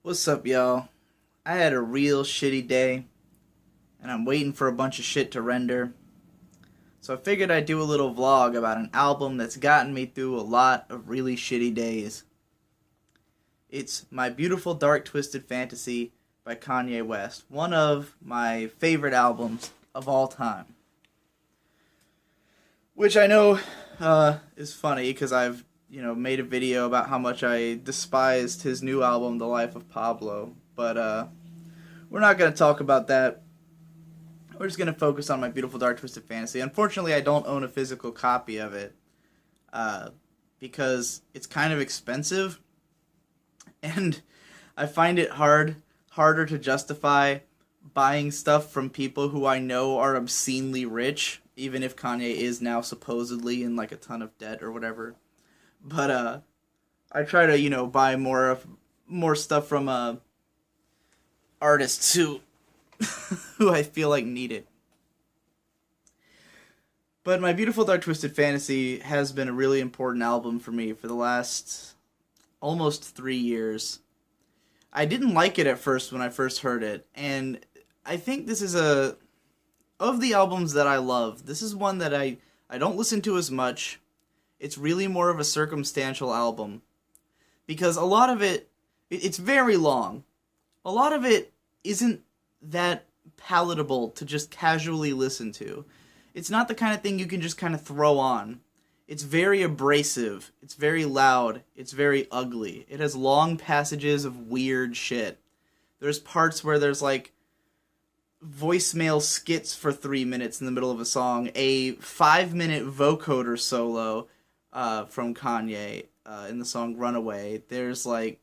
What's up, y'all? I had a real shitty day, and I'm waiting for a bunch of shit to render. So I figured I'd do a little vlog about an album that's gotten me through a lot of really shitty days. It's My Beautiful Dark Twisted Fantasy by Kanye West, one of my favorite albums of all time. Which I know is funny because I've made a video about how much I despised his new album, The Life of Pablo. But we're not going to talk about that. We're just going to focus on My Beautiful Dark Twisted Fantasy. Unfortunately, I don't own a physical copy of it because it's kind of expensive, and I find it harder to justify buying stuff from people who I know are obscenely rich, even if Kanye is now supposedly in like a ton of debt or whatever. But I try to buy more stuff from artists who who I feel like need it. But My Beautiful Dark Twisted Fantasy has been a really important album for me for the last almost 3 years. I didn't like it at first when I first heard it, and I think this is of the albums that I love, this is one that I don't listen to as much. It's really more of a circumstantial album, because a lot of it's very long. A lot of it isn't that palatable to just casually listen to. It's not the kind of thing you can just kind of throw on. It's very abrasive, it's very loud, it's very ugly. It has long passages of weird shit. There's parts where there's like voicemail skits for 3 minutes in the middle of a song, a 5-minute vocoder solo from Kanye in the song Runaway. There's like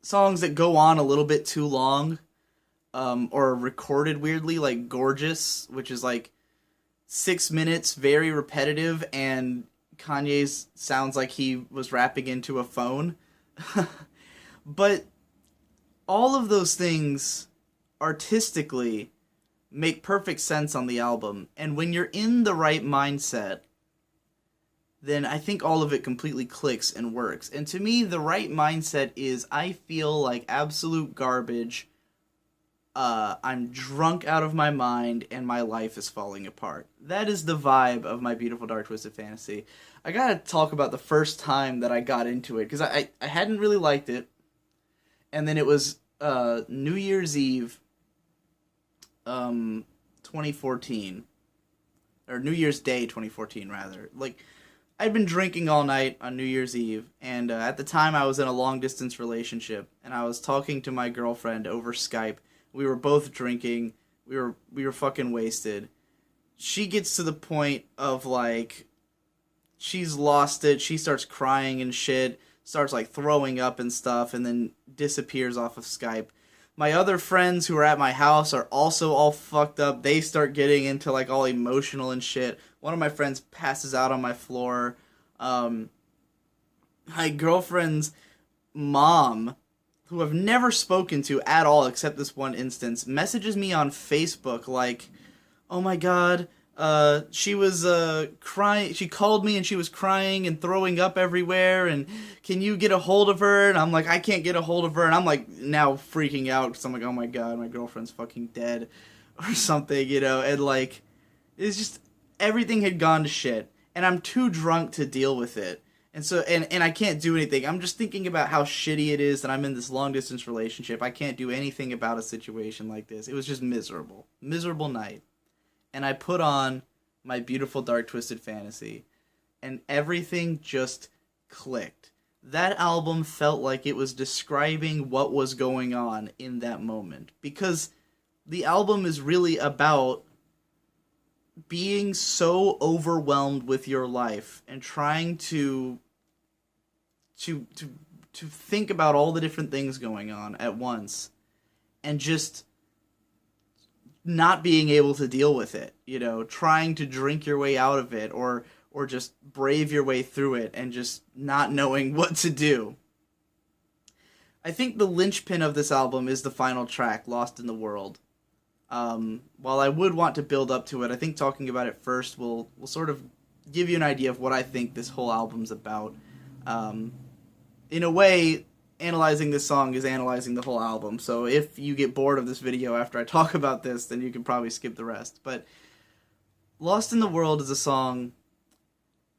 songs that go on a little bit too long, or are recorded weirdly, like Gorgeous, which is like 6 minutes, very repetitive, and Kanye's sounds like he was rapping into a phone. But all of those things artistically make perfect sense on the album, and when you're in the right mindset, then I think all of it completely clicks and works. And to me, the right mindset is I feel like absolute garbage. I'm drunk out of my mind, and my life is falling apart. That is the vibe of My Beautiful Dark Twisted Fantasy. I gotta talk about the first time that I got into it, because I hadn't really liked it, and then it was New Year's Eve, 2014, or New Year's Day 2014, rather. Like, I'd been drinking all night on New Year's Eve, and at the time I was in a long-distance relationship, and I was talking to my girlfriend over Skype. We were both drinking. We were fucking wasted. She gets to the point of, like, she's lost it. She starts crying and shit, starts, like, throwing up and stuff, and then disappears off of Skype. My other friends who are at my house are also all fucked up. They start getting into, like, all emotional and shit. One of my friends passes out on my floor. My girlfriend's mom, who I've never spoken to at all except this one instance, messages me on Facebook like, oh my god, she was crying. She called me and she was crying and throwing up everywhere, and can you get a hold of her? And I'm like, I can't get a hold of her, and I'm like now freaking out because I'm like, oh my god, my girlfriend's fucking dead or something, and like, it's just, everything had gone to shit, and I'm too drunk to deal with it. And so, and I can't do anything. I'm just thinking about how shitty it is that I'm in this long-distance relationship. I can't do anything about a situation like this. It was just miserable. Miserable night. And I put on My Beautiful Dark Twisted Fantasy, and everything just clicked. That album felt like it was describing what was going on in that moment. Because the album is really about being so overwhelmed with your life and trying to think about all the different things going on at once, and just not being able to deal with it, trying to drink your way out of it, or just brave your way through it, and just not knowing what to do. I think the linchpin of this album is the final track, Lost in the World. While I would want to build up to it, I think talking about it first will sort of give you an idea of what I think this whole album's about. In a way, analyzing this song is analyzing the whole album. So if you get bored of this video after I talk about this, then you can probably skip the rest. But Lost in the World is a song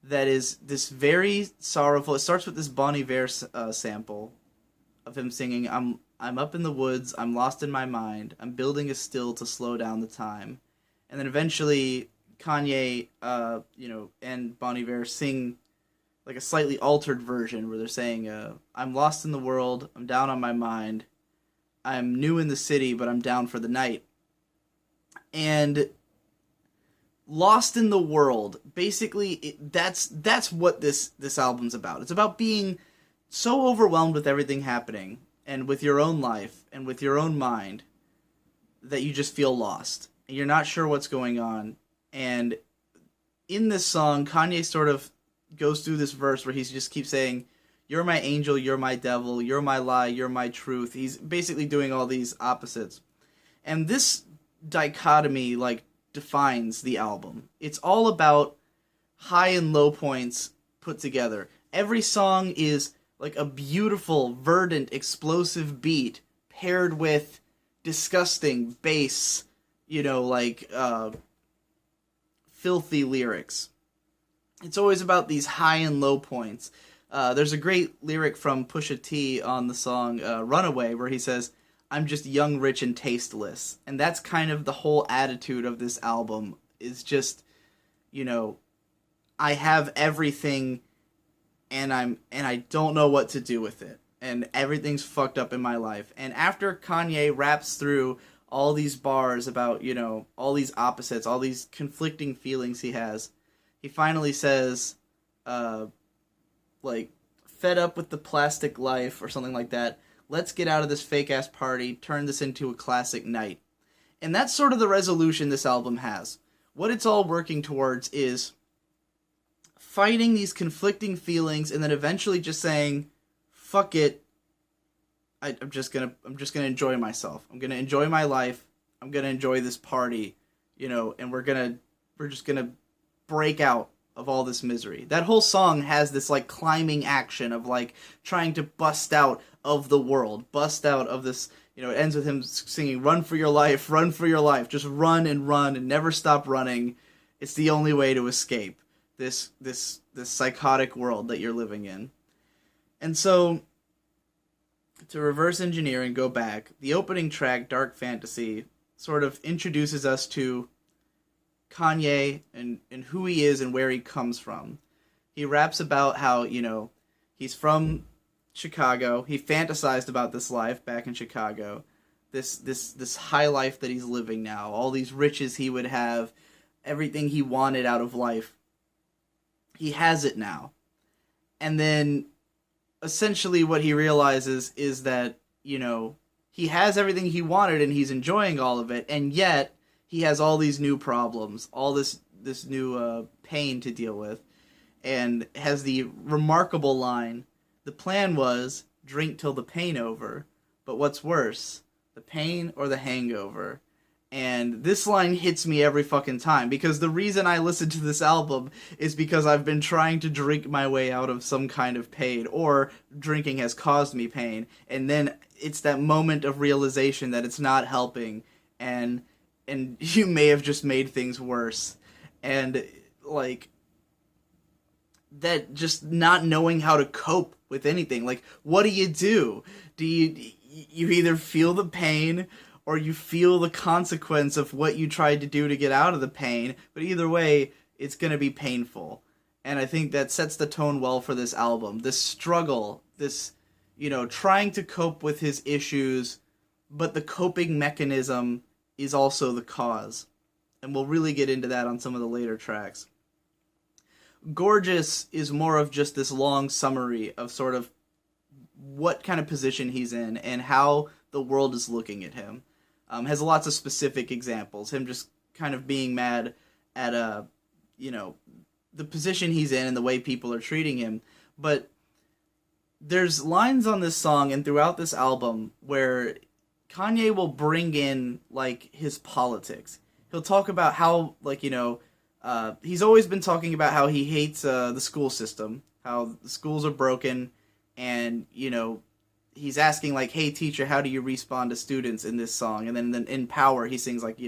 that is this very sorrowful. It starts with this Bon Iver sample of him singing, I'm up in the woods, I'm lost in my mind, I'm building a still to slow down the time. And then eventually Kanye, and Bon Iver sing like a slightly altered version where they're saying, I'm lost in the world, I'm down on my mind, I'm new in the city, but I'm down for the night. And Lost in the World, basically, that's what this album's about. It's about being so overwhelmed with everything happening, and with your own life, and with your own mind, that you just feel lost. And you're not sure what's going on. And in this song, Kanye sort of goes through this verse where he just keeps saying, you're my angel, you're my devil, you're my lie, you're my truth. He's basically doing all these opposites. And this dichotomy, like, defines the album. It's all about high and low points put together. Every song is like a beautiful, verdant, explosive beat paired with disgusting bass, filthy lyrics. It's always about these high and low points. There's a great lyric from Pusha T on the song Runaway where he says, I'm just young, rich, and tasteless. And that's kind of the whole attitude of this album, is just, I have everything and I don't know what to do with it. And everything's fucked up in my life. And after Kanye raps through all these bars about, all these opposites, all these conflicting feelings he has, he finally says, fed up with the plastic life or something like that. Let's get out of this fake-ass party, turn this into a classic night. And that's sort of the resolution this album has. What it's all working towards is fighting these conflicting feelings and then eventually just saying, fuck it, I'm just gonna enjoy myself. I'm gonna enjoy my life. I'm gonna enjoy this party, and we're just gonna break out of all this misery. That whole song has this like climbing action of like trying to bust out of the world, bust out of this, it ends with him singing, run for your life, just run and never stop running. It's the only way to escape this psychotic world that you're living in. And so, to reverse engineer and go back, the opening track, Dark Fantasy, sort of introduces us to Kanye and who he is and where he comes from. He raps about how, he's from Chicago. He fantasized about this life back in Chicago. This high life that he's living now. All these riches he would have. Everything he wanted out of life. He has it now. And then, essentially what he realizes is that, he has everything he wanted and he's enjoying all of it, and yet he has all these new problems, all this new pain to deal with, and has the remarkable line, the plan was, drink till the pain over, but what's worse, the pain or the hangover? And this line hits me every fucking time, because the reason I listen to this album is because I've been trying to drink my way out of some kind of pain, or drinking has caused me pain, and then it's that moment of realization that it's not helping, and you may have just made things worse. And, that just not knowing how to cope with anything. Like, what do? Do you either feel the pain, or you feel the consequence of what you tried to do to get out of the pain, but either way, it's going to be painful. And I think that sets the tone well for this album. This struggle, this, trying to cope with his issues, but the coping mechanism is also the cause. And we'll really get into that on some of the later tracks. Gorgeous is more of just this long summary of sort of what kind of position he's in and how the world is looking at him. Has lots of specific examples. Him just kind of being mad at, the position he's in and the way people are treating him. But there's lines on this song and throughout this album where Kanye will bring in, his politics. He'll talk about how, he's always been talking about how he hates the school system, how the schools are broken, and, he's asking like, "Hey teacher, how do you respond to students in this song?" And then in Power he sings like,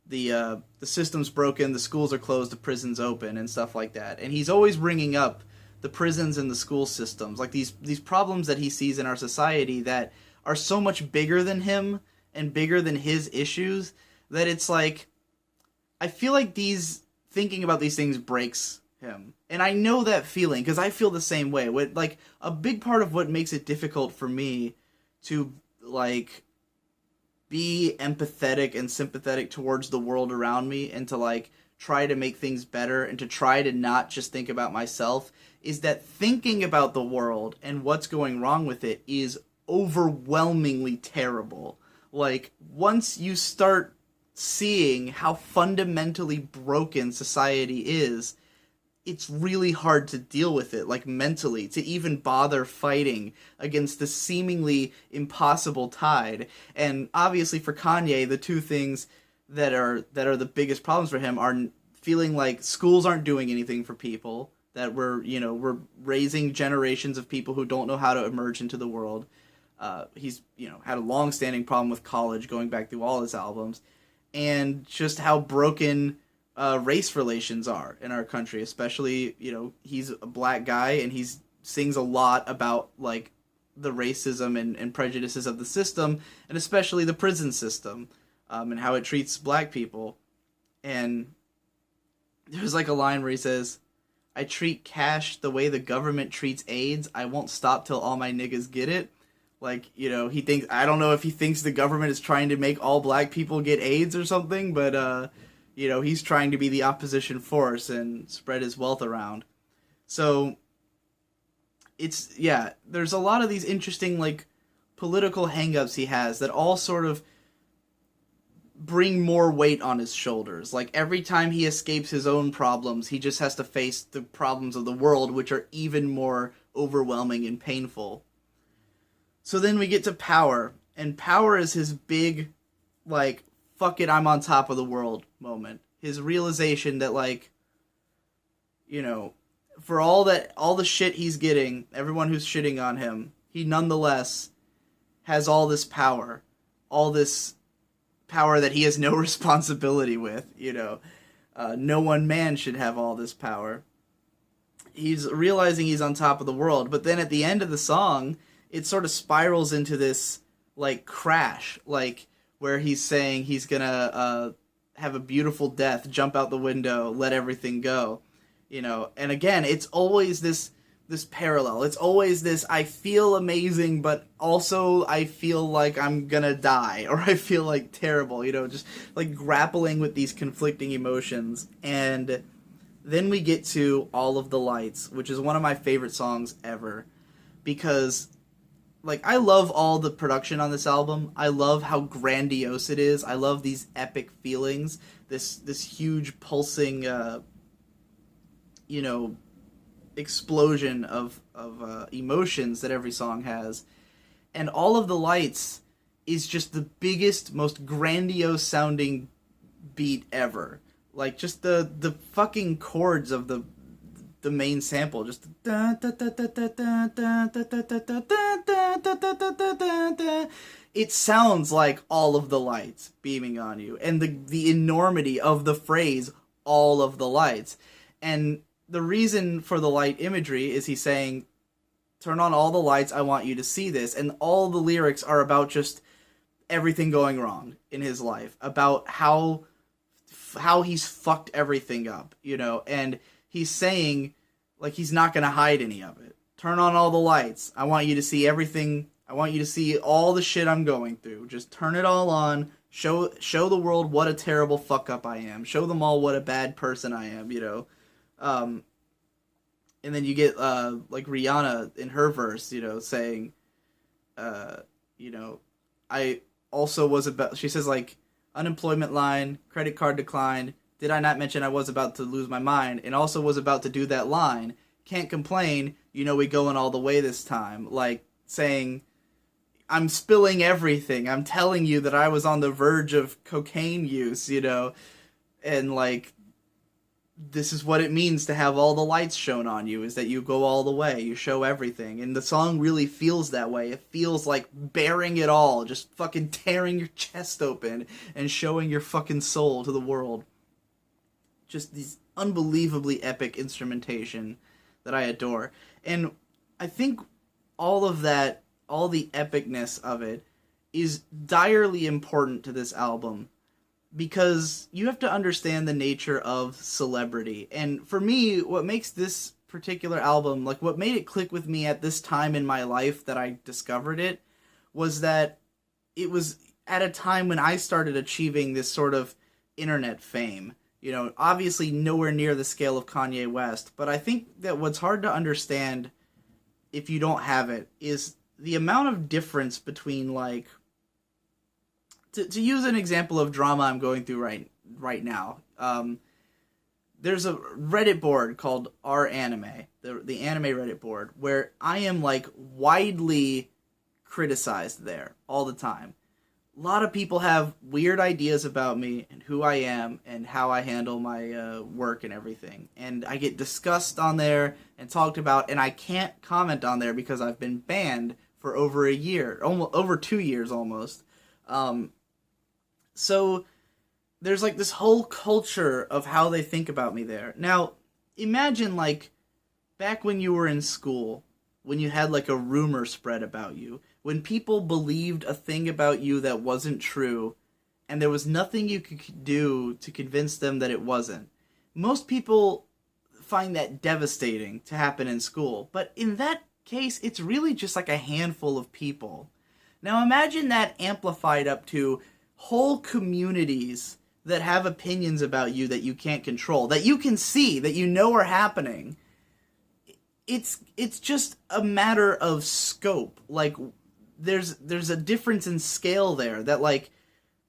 the system's broken, the schools are closed, the prison's open, and stuff like that. And he's always bringing up the prisons and the school systems, like these problems that he sees in our society that are so much bigger than him and bigger than his issues, that it's like, I feel like thinking about these things breaks him. And I know that feeling because I feel the same way. Like, a big part of what makes it difficult for me to like be empathetic and sympathetic towards the world around me, and to like try to make things better, and to try to not just think about myself, is that thinking about the world and what's going wrong with it is overwhelmingly terrible. Like, once you start seeing how fundamentally broken society is, it's really hard to deal with it, like mentally, to even bother fighting against the seemingly impossible tide. And obviously for Kanye, the two things that are the biggest problems for him are feeling like schools aren't doing anything for people, that we're raising generations of people who don't know how to emerge into the world. He's had a long-standing problem with college, going back through all his albums, and just how broken race relations are in our country, especially, he's a black guy and he sings a lot about like the racism and prejudices of the system, and especially the prison system, and how it treats black people. And there's like a line where he says, "I treat cash the way the government treats AIDS. I won't stop till all my niggas get it." Like, he thinks, I don't know if he thinks the government is trying to make all black people get AIDS or something, but he's trying to be the opposition force and spread his wealth around. So there's a lot of these interesting like political hangups he has that all sort of bring more weight on his shoulders. Like, every time he escapes his own problems, he just has to face the problems of the world, which are even more overwhelming and painful. So then we get to Power, and Power is his big, like, fuck it, I'm on top of the world moment. His realization that, like, for all the shit he's getting, everyone who's shitting on him, he nonetheless has all this power that he has no responsibility with, no one man should have all this power. He's realizing he's on top of the world, but then at the end of the song, it sort of spirals into this, like, crash, like, where he's saying he's gonna have a beautiful death, jump out the window, let everything go, And again, it's always this parallel. It's always this, I feel amazing, but also I feel like I'm gonna die, or I feel like terrible, just like grappling with these conflicting emotions. And then we get to All of the Lights, which is one of my favorite songs ever, because like, I love all the production on this album. I love how grandiose it is. I love these epic feelings. This huge pulsing, explosion of emotions that every song has. And All of the Lights is just the biggest, most grandiose sounding beat ever. Like, just the fucking chords of the main sample, just it sounds like all of the lights beaming on you, and the enormity of the phrase all of the lights. And the reason for the light imagery is he's saying, turn on all the lights, I want you to see this. And all the lyrics are about just everything going wrong in his life, about how he's fucked everything up, and he's saying, like, he's not going to hide any of it. Turn on all the lights. I want you to see everything. I want you to see all the shit I'm going through. Just turn it all on. Show the world what a terrible fuck up I am. Show them all what a bad person I am, And then you get, like, Rihanna in her verse, saying, I also was about, she says, like, unemployment line, credit card decline. Did I not mention I was about to lose my mind, and also was about to do that line? Can't complain, we going all the way this time. Like, saying, I'm spilling everything. I'm telling you that I was on the verge of cocaine use, and, like, this is what it means to have all the lights shown on you, is that you go all the way, you show everything. And the song really feels that way. It feels like bearing it all, just fucking tearing your chest open and showing your fucking soul to the world. Just these unbelievably epic instrumentation that I adore. And I think all of that, all the epicness of it, is direly important to this album, because you have to understand the nature of celebrity. And for me, what makes this particular album, like what made it click with me at this time in my life that I discovered it, was that it was at a time when I started achieving this sort of internet fame. You know, obviously nowhere near the scale of Kanye West, but I think that what's hard to understand if you don't have it is the amount of difference between, like, to use an example of drama I'm going through right now. There's a Reddit board called R Anime, the anime Reddit board, where I am, like, widely criticized there all the time. A lot of people have weird ideas about me and who I am and how I handle my work and everything. And I get discussed on there and talked about, and I can't comment on there because I've been banned for over a year, almost over 2 years almost. So there's like this whole culture of how they think about me there. Now, imagine like back when you were in school, when you had like a rumor spread about you, when people believed a thing about you that wasn't true, and there was nothing you could do to convince them that it wasn't. Most people find that devastating to happen in school, but in that case, it's really just like a handful of people. Now imagine that amplified up to whole communities that have opinions about you that you can't control, that you can see, that you know are happening. It's just a matter of scope. Like, there's a difference in scale there, that like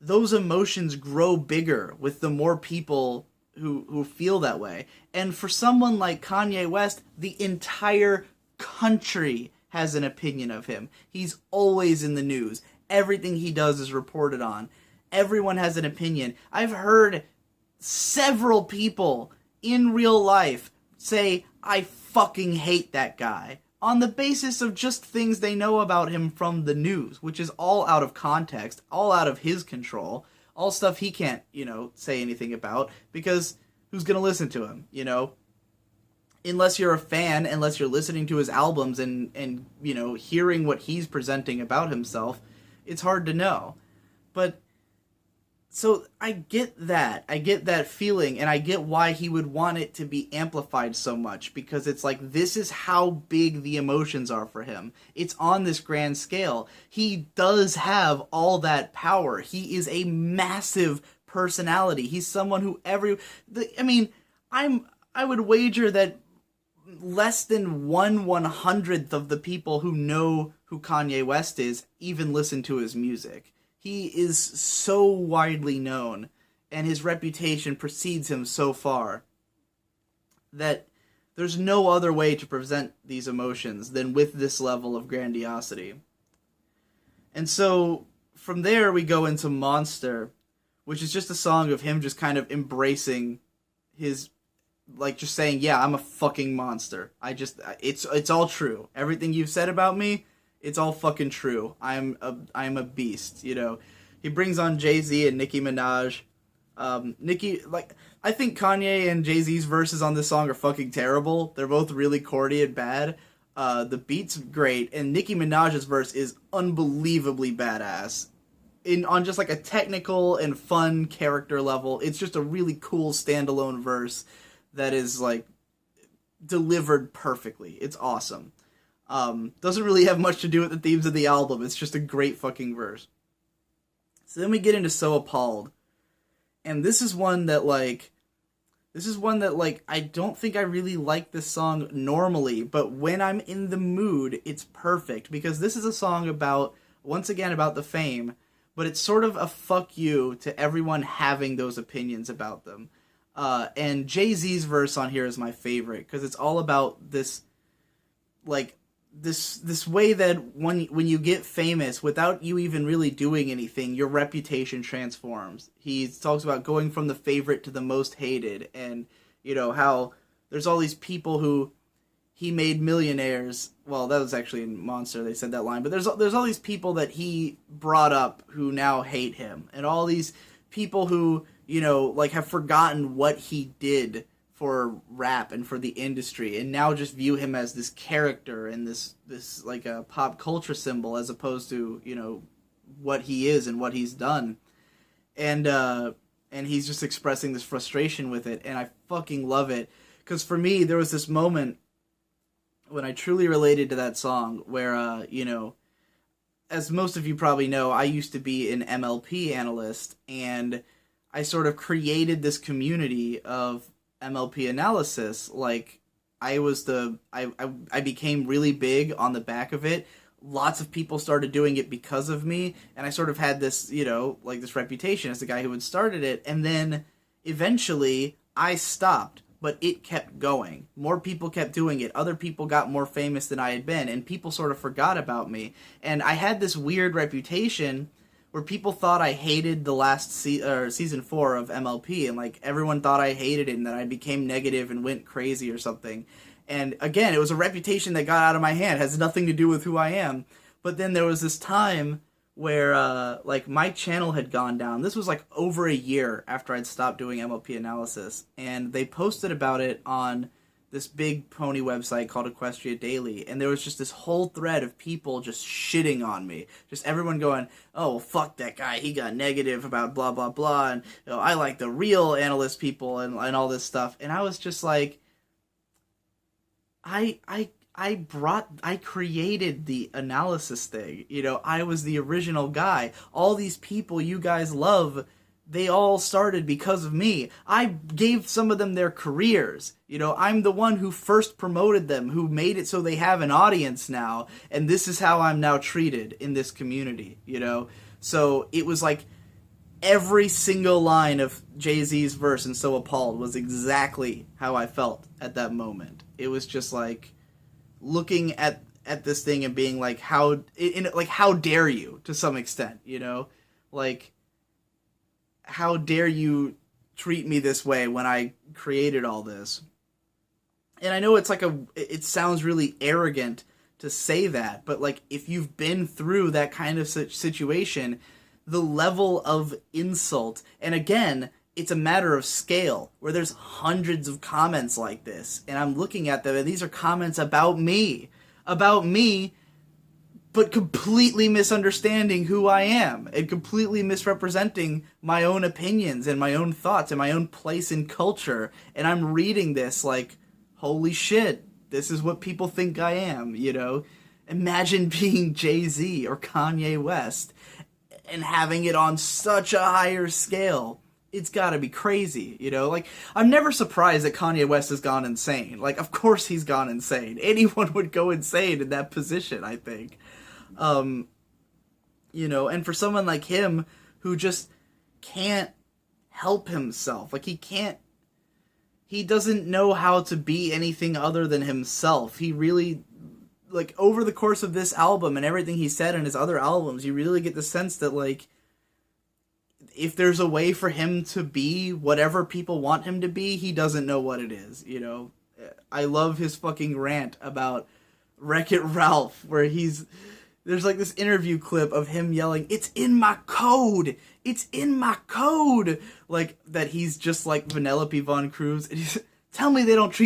those emotions grow bigger with the more people who feel that way. And for someone like Kanye West, the entire country has an opinion of him. He's always in the news. Everything he does is reported on. Everyone has an opinion. I've heard several people in real life say, I fucking hate that guy, on the basis of just things they know about him from the news, which is all out of context, all out of his control, all stuff he can't, say anything about, because who's gonna listen to him, Unless you're a fan, unless you're listening to his albums and hearing what he's presenting about himself, it's hard to know. But so I get that feeling, and I get why he would want it to be amplified so much, because it's like, this is how big the emotions are for him. It's on this grand scale. He does have all that power. He is a massive personality. He's someone who I would wager that less than 1/100th of the people who know who Kanye West is even listen to his music. He is so widely known, and his reputation precedes him so far, that there's no other way to present these emotions than with this level of grandiosity. And so, from there we go into Monster, which is just a song of him just kind of embracing his, like, just saying, yeah, I'm a fucking monster. It's all true. Everything you've said about me, it's all fucking true. I'm a beast, He brings on Jay-Z and Nicki Minaj. I think Kanye and Jay-Z's verses on this song are fucking terrible. They're both really corny and bad. The beat's great, and Nicki Minaj's verse is unbelievably badass. On just like a technical and fun character level, it's just a really cool standalone verse that is like delivered perfectly. It's awesome. Doesn't really have much to do with the themes of the album. It's just a great fucking verse. So then we get into So Appalled. And this is one that I don't think I really like this song normally, but when I'm in the mood, it's perfect, because this is a song about the fame, but it's sort of a fuck you to everyone having those opinions about them. And Jay-Z's verse on here is my favorite, because it's all about this, like, this way that when you get famous, without you even really doing anything, your reputation transforms. He talks about going from the favorite to the most hated, and You know, how there's all these people who he made millionaires. Well, that was actually in Monster, they said that line. But there's all these people that he brought up who now hate him. And all these people who, you know, like have forgotten what he did for rap and for the industry, and now just view him as this character and this like a pop culture symbol, as opposed to, you know, what he is and what he's done. And he's just expressing this frustration with it, and I fucking love it. Because for me, there was this moment when I truly related to that song where, you know, as most of you probably know, I used to be an MLP analyst, and I sort of created this community of MLP analysis. Like, I became really big on the back of it. Lots of people started doing it because of me, and I sort of had this, you know, like this reputation as the guy who had started it, and then eventually I stopped, but it kept going. More people kept doing it. Other people got more famous than I had been, and people sort of forgot about me. And I had this weird reputation where people thought I hated the last season 4 of MLP, and like everyone thought I hated it and that I became negative and went crazy or something. And again, it was a reputation that got out of my hand. It has nothing to do with who I am. But then there was this time where like my channel had gone down. This was like over a year after I'd stopped doing MLP analysis, and they posted about it on this big pony website called Equestria Daily, and there was just this whole thread of people just shitting on me. Just everyone going, oh, well, fuck that guy, he got negative about blah, blah, blah, and you know, I like the real analyst people and all this stuff. And I was just like, I created the analysis thing. You know, I was the original guy. All these people you guys love, they all started because of me. I gave some of them their careers. You know, I'm the one who first promoted them, who made it so they have an audience now, and this is how I'm now treated in this community, you know? So it was like every single line of Jay-Z's verse in So Appalled was exactly how I felt at that moment. It was just like looking at this thing and being like, how dare you, to some extent, you know? Like, how dare you treat me this way when I created all this? And I know it's like it sounds really arrogant to say that, but like, if you've been through that kind of situation, the level of insult, and again, it's a matter of scale, where there's hundreds of comments like this, and I'm looking at them, and these are comments about me, but completely misunderstanding who I am, and completely misrepresenting my own opinions, and my own thoughts, and my own place in culture, and I'm reading this like, holy shit, this is what people think I am, you know? Imagine being Jay-Z or Kanye West, and having it on such a higher scale. It's gotta be crazy, you know? Like, I'm never surprised that Kanye West has gone insane. Like, of course he's gone insane. Anyone would go insane in that position, I think. You know, and for someone like him, who just can't help himself. Like, he doesn't know how to be anything other than himself. He really, like, over the course of this album and everything he said in his other albums, you really get the sense that, like, if there's a way for him to be whatever people want him to be, he doesn't know what it is, you know? I love his fucking rant about Wreck-It Ralph, where there's like this interview clip of him yelling, "It's in my code! It's in my code!" Like, that he's just like Vanellope Von Cruz, and he's, tell me they don't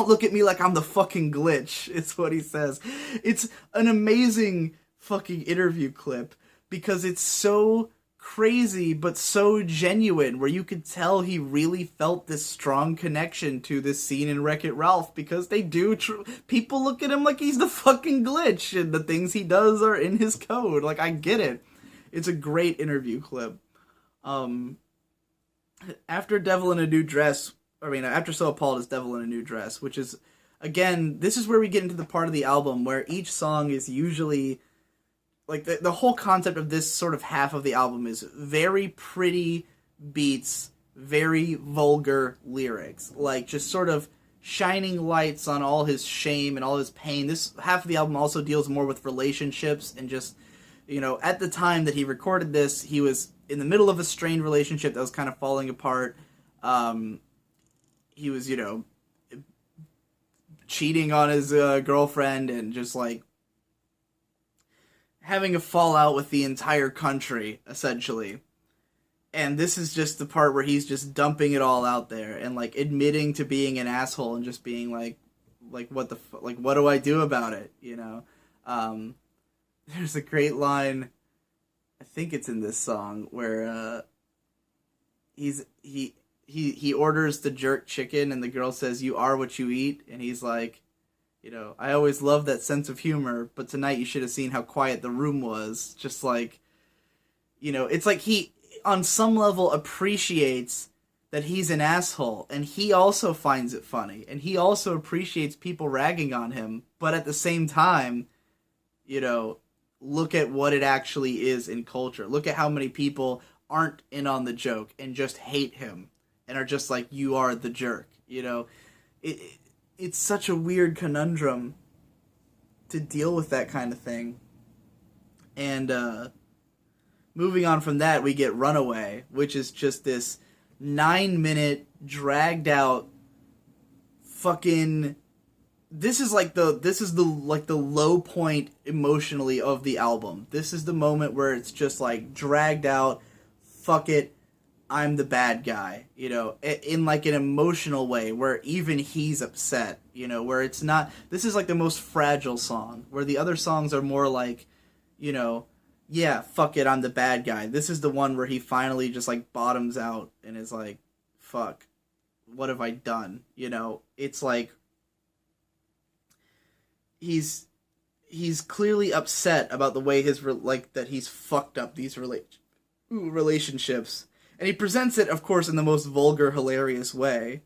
look at me like I'm the fucking glitch, it's what he says. It's an amazing fucking interview clip, because it's so crazy but so genuine, where you could tell he really felt this strong connection to this scene in Wreck-It Ralph, because they do people look at him like he's the fucking glitch, and the things he does are in his code. Like, I get it. It's a great interview clip. After Devil in a New Dress, after So Appalled is Devil in a New Dress, which is, again, this is where we get into the part of the album where each song is usually, like, the whole concept of this sort of half of the album is very pretty beats, very vulgar lyrics. Like, just sort of shining lights on all his shame and all his pain. This half of the album also deals more with relationships, and just, you know, at the time that he recorded this, he was in the middle of a strained relationship that was kind of falling apart. he was, cheating on his girlfriend and just like having a fallout with the entire country, essentially. And this is just the part where he's just dumping it all out there and like admitting to being an asshole and just being like what the like what do I do about it? There's a great line, I think it's in this song, where he orders the jerk chicken and the girl says, "You are what you eat," and he's like, I always loved that sense of humor, but tonight you should have seen how quiet the room was. Just like, it's like he, on some level, appreciates that he's an asshole, and he also finds it funny, and he also appreciates people ragging on him, but at the same time, look at what it actually is in culture. Look at how many people aren't in on the joke and just hate him, and are just like, you are the jerk, It's such a weird conundrum to deal with that kind of thing. And moving on from that, we get Runaway, which is just this 9-minute dragged out fucking. This is the low point emotionally of the album. This is the moment where it's just like dragged out. Fuck it, I'm the bad guy, in like an emotional way where even he's upset, where it's not, this is like the most fragile song, where the other songs are more like, yeah, fuck it, I'm the bad guy. This is the one where he finally just like bottoms out and is like, fuck, what have I done? It's like, he's clearly upset about the way that he's fucked up these relationships. And he presents it, of course, in the most vulgar, hilarious way.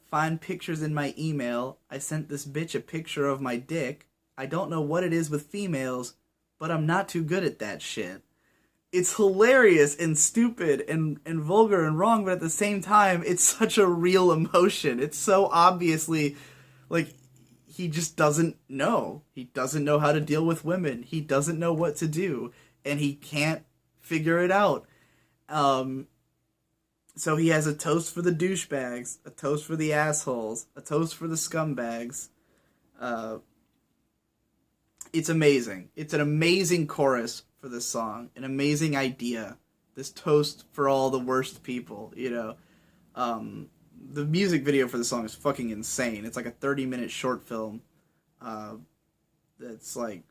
Find pictures in my email. I sent this bitch a picture of my dick. I don't know what it is with females, but I'm not too good at that shit. It's hilarious and stupid and vulgar and wrong, but at the same time, it's such a real emotion. It's so obviously, like, he just doesn't know. He doesn't know how to deal with women. He doesn't know what to do. And he can't figure it out. So he has a toast for the douchebags, a toast for the assholes, a toast for the scumbags. It's amazing. It's an amazing chorus for this song, an amazing idea. This toast for all the worst people, The music video for the song is fucking insane. It's like a 30-minute short film. That's like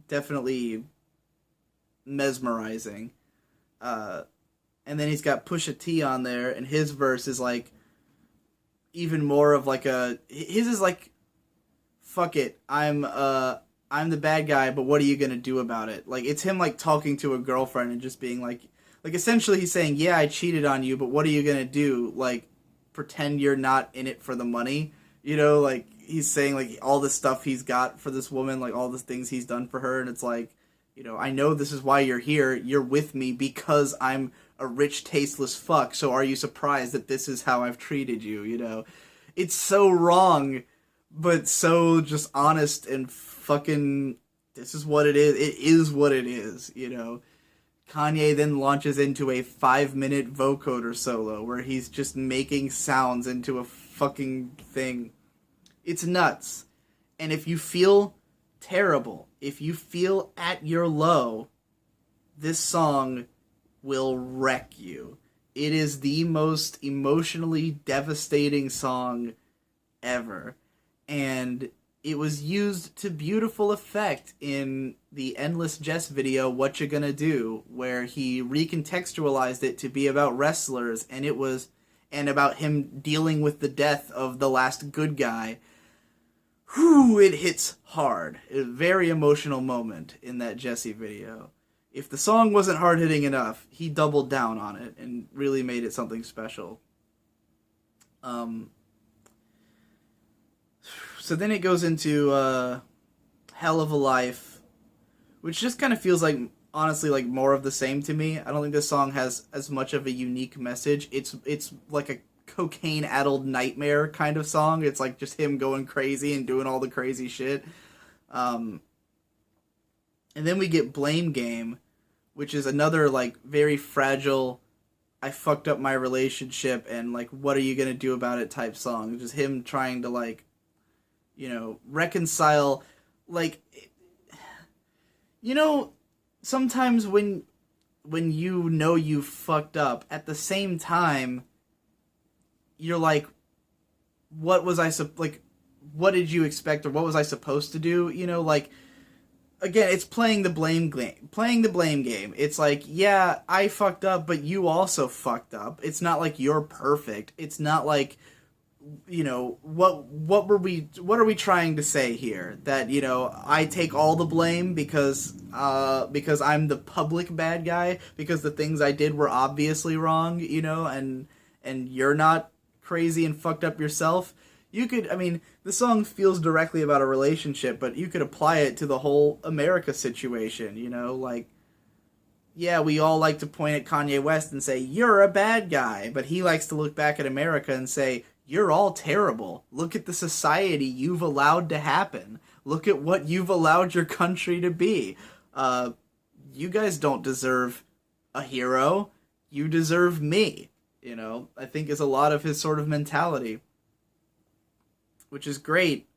definitely mesmerizing. And then he's got Pusha T on there, and his verse is like even more of like his is like, fuck it, I'm the bad guy, but what are you gonna do about it? Like, it's him like talking to a girlfriend and just being like essentially he's saying, yeah, I cheated on you, but what are you gonna do? Like, pretend you're not in it for the money? Like, he's saying like all the stuff he's got for this woman, like all the things he's done for her, and it's like, I know this is why you're here. You're with me because I'm a rich, tasteless fuck, so are you surprised that this is how I've treated you, It's so wrong, but so just honest and fucking, this is what it is. It is what it is, Kanye then launches into a 5-minute vocoder solo where he's just making sounds into a fucking thing. It's nuts. And if you feel terrible, if you feel at your low, this song will wreck you. It is the most emotionally devastating song ever. And it was used to beautiful effect in the Endless Jess video, What You Gonna Do, where he recontextualized it to be about wrestlers, and about him dealing with the death of the last good guy. Whew, it hits hard. A very emotional moment in that Jesse video. If the song wasn't hard-hitting enough, he doubled down on it and really made it something special. So then it goes into Hell of a Life, which just kind of feels like, honestly, like more of the same to me. I don't think this song has as much of a unique message. It's like a cocaine-addled nightmare kind of song. It's like just him going crazy and doing all the crazy shit. And then we get Blame Game, which is another like very fragile I fucked up my relationship and like what are you gonna do about it type song. Just him trying to like, reconcile, like, you know, sometimes when you fucked up, at the same time you're like, what was like, what did you expect, or what was I supposed to do? Like, again, it's playing the blame game. It's like, yeah, I fucked up, but you also fucked up. It's not like you're perfect. It's not like, what are we trying to say here? That, I take all the blame because I'm the public bad guy, because the things I did were obviously wrong, and you're not crazy and fucked up yourself. The song feels directly about a relationship, but you could apply it to the whole America situation, like, yeah, we all like to point at Kanye West and say, you're a bad guy, but he likes to look back at America and say, you're all terrible. Look at the society you've allowed to happen. Look at what you've allowed your country to be. You guys don't deserve a hero. You deserve me, I think is a lot of his sort of mentality, which is great.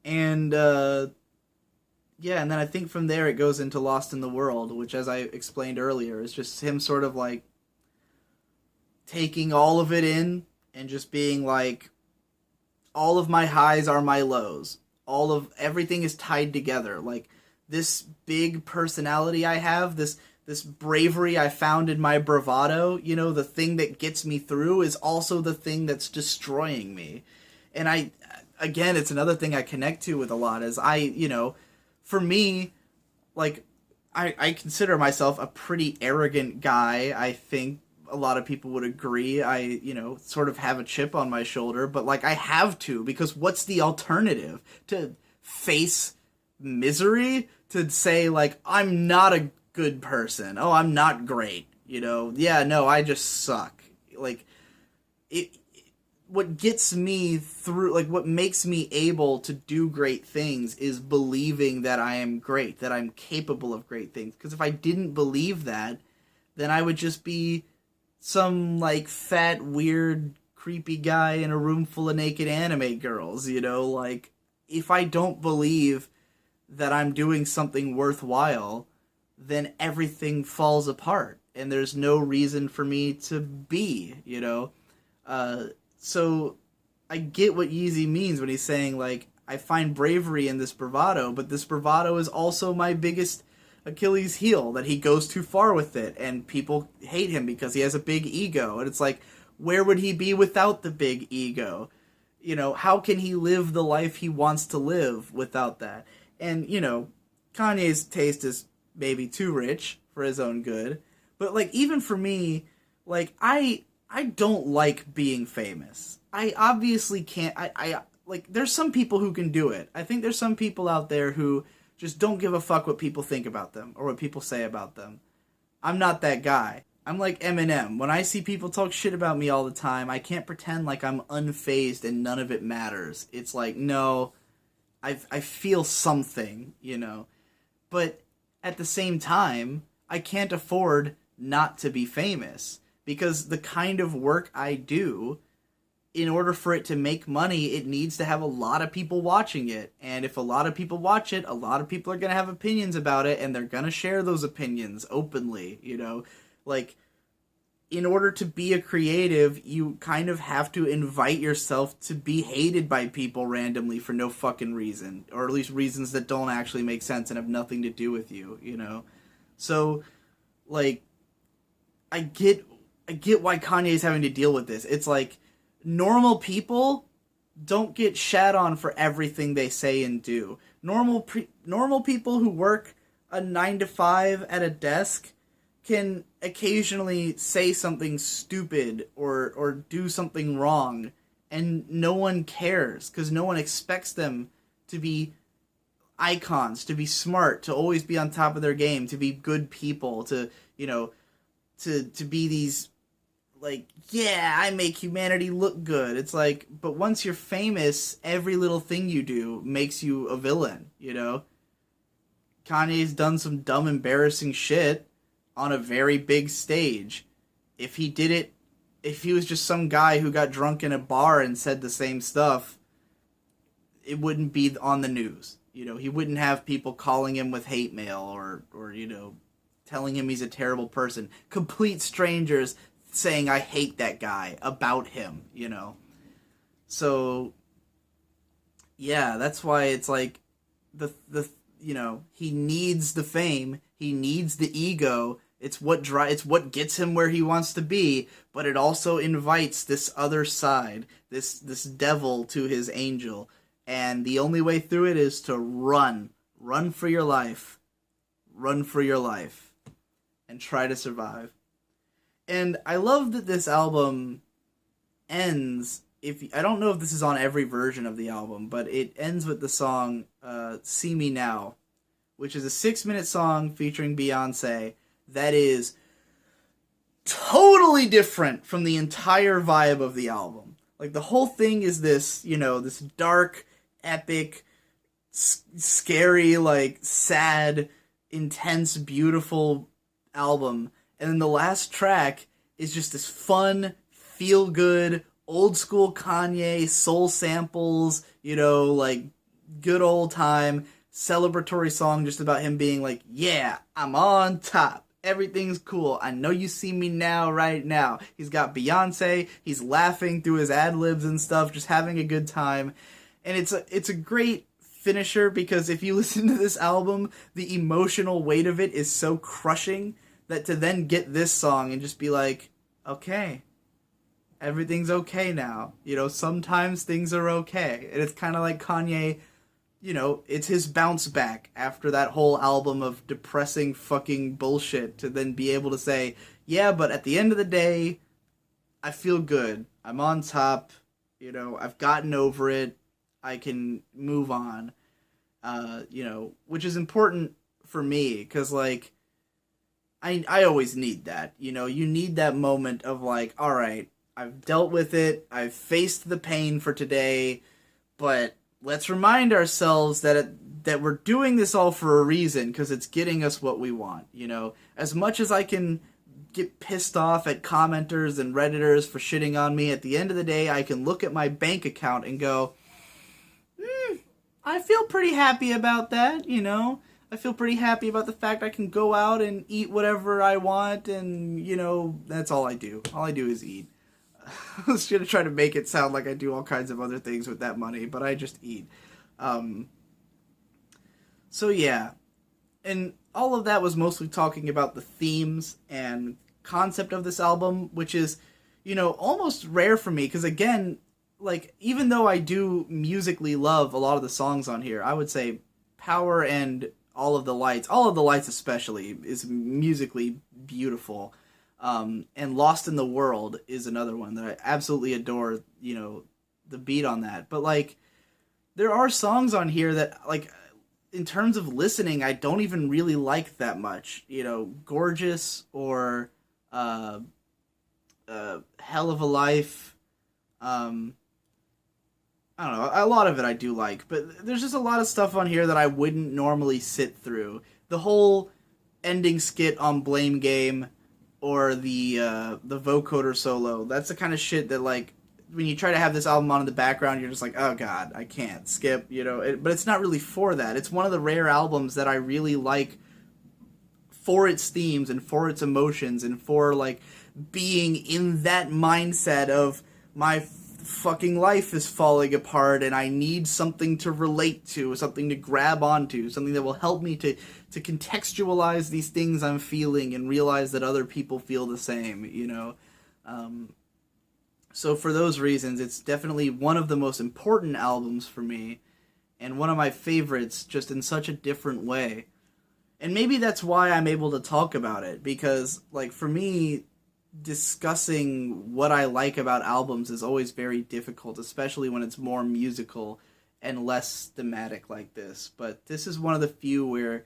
And, yeah, and then I think from there it goes into Lost in the World, which, as I explained earlier, is just him sort of, like, taking all of it in and just being like, all of my highs are my lows. Everything is tied together. Like, this big personality I have, this bravery I found in my bravado, the thing that gets me through is also the thing that's destroying me. And again, it's another thing I connect to with a lot, is for me, like, I consider myself a pretty arrogant guy. I think a lot of people would agree. I, sort of have a chip on my shoulder, but, like, I have to, because what's the alternative? To face misery? To say, like, I'm not a good person. Oh, I'm not great. Yeah, no, I just suck. Like, what gets me through, like, what makes me able to do great things is believing that I am great, that I'm capable of great things. Because if I didn't believe that, then I would just be some, like, fat, weird, creepy guy in a room full of naked anime girls, Like, if I don't believe that I'm doing something worthwhile, then everything falls apart, and there's no reason for me to be, So I get what Yeezy means when he's saying, like, I find bravery in this bravado, but this bravado is also my biggest Achilles heel, that he goes too far with it, and people hate him because he has a big ego. And it's like, where would he be without the big ego? How can he live the life he wants to live without that? And, Kanye's taste is maybe too rich for his own good. But, like, even for me, like, I don't like being famous. I obviously can't. Like, there's some people who can do it. I think there's some people out there who just don't give a fuck what people think about them or what people say about them. I'm not that guy. I'm like Eminem. When I see people talk shit about me all the time, I can't pretend like I'm unfazed and none of it matters. It's like, no, I feel something, But at the same time, I can't afford not to be famous, because the kind of work I do, in order for it to make money, it needs to have a lot of people watching it. And if a lot of people watch it, a lot of people are going to have opinions about it, and they're going to share those opinions openly, Like, in order to be a creative, you kind of have to invite yourself to be hated by people randomly for no fucking reason. Or at least reasons that don't actually make sense and have nothing to do with you, So, like, I get why Kanye's having to deal with this. It's like, normal people don't get shat on for everything they say and do. Normal people who work a 9 to 5 at a desk can occasionally say something stupid or do something wrong, and no one cares, because no one expects them to be icons, to be smart, to always be on top of their game, to be good people, to be these, like, yeah, I make humanity look good. It's like, but once you're famous, every little thing you do makes you a villain, Kanye's done some dumb, embarrassing shit on a very big stage. if he did it, if he was just some guy who got drunk in a bar and said the same stuff, it wouldn't be on the news. You know, he wouldn't have people calling him with hate mail or you know, telling him he's a terrible person. Complete strangers saying, I hate that guy about him, you know. So, yeah, that's why it's like, you know, he needs the fame, he needs the ego. It's what gets him where he wants to be, but it also invites this other side, this devil to his angel. And the only way through it is to run for your life, and try to survive. And I love that this album ends, I don't know if this is on every version of the album, but it ends with the song See Me Now, which is a 6-minute song featuring Beyonce that is totally different from the entire vibe of the album. Like, the whole thing is this, you know, this dark, epic, scary, like, sad, intense, beautiful album. And then the last track is just this fun, feel-good, old-school Kanye, soul samples, you know, like, good old time, celebratory song just about him being like, yeah, I'm on top. Everything's cool. I know you see me now, right now. He's got Beyonce. He's laughing through his ad-libs and stuff, just having a good time. And it's a great finisher because if you listen to this album, the emotional weight of it is so crushing that to then get this song and just be like, okay, everything's okay now. You know, sometimes things are okay. And it's kind of like Kanye, you know, it's his bounce back after that whole album of depressing fucking bullshit to then be able to say, yeah, but at the end of the day, I feel good. I'm on top. You know, I've gotten over it. I can move on. You know, which is important for me because, like, I always need that. You know, you need that moment of like, all right, I've dealt with it. I've faced the pain for today, but let's remind ourselves that that we're doing this all for a reason because it's getting us what we want. You know, as much as I can get pissed off at commenters and Redditors for shitting on me, at the end of the day, I can look at my bank account and go, I feel pretty happy about that, you know? I feel pretty happy about the fact I can go out and eat whatever I want and, you know, that's all I do. All I do is eat. I was going to try to make it sound like I do all kinds of other things with that money, but I just eat. So yeah. And all of that was mostly talking about the themes and concept of this album, which is, you know, almost rare for me, because again, like, even though I do musically love a lot of the songs on here, I would say Power and All of the Lights especially, is musically beautiful. And Lost in the World is another one that I absolutely adore, you know, the beat on that. But, like, there are songs on here that, like, in terms of listening, I don't even really like that much. You know, Gorgeous or Hell of a Life. I don't know, a lot of it I do like, but there's just a lot of stuff on here that I wouldn't normally sit through. The whole ending skit on Blame Game or the vocoder solo, that's the kind of shit that, like, when you try to have this album on in the background, you're just like, oh god, I can't skip, you know. But it's not really for that. It's one of the rare albums that I really like for its themes and for its emotions and for, like, being in that mindset of my fucking life is falling apart and I need something to relate to, something to grab onto, something that will help me to contextualize these things I'm feeling and realize that other people feel the same, you know. So for those reasons, it's definitely one of the most important albums for me and one of my favorites, just in such a different way. And maybe that's why I'm able to talk about it, because, like, for me, discussing what I like about albums is always very difficult, especially when it's more musical and less thematic like this. But this is one of the few where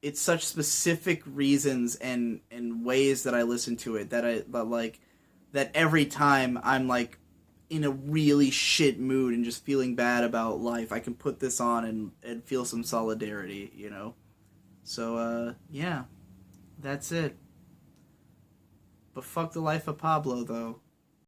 it's such specific reasons and ways that I listen to it that every time I'm, like, in a really shit mood and just feeling bad about life, I can put this on and feel some solidarity, you know? So, yeah, that's it. But fuck the life of Pablo, though.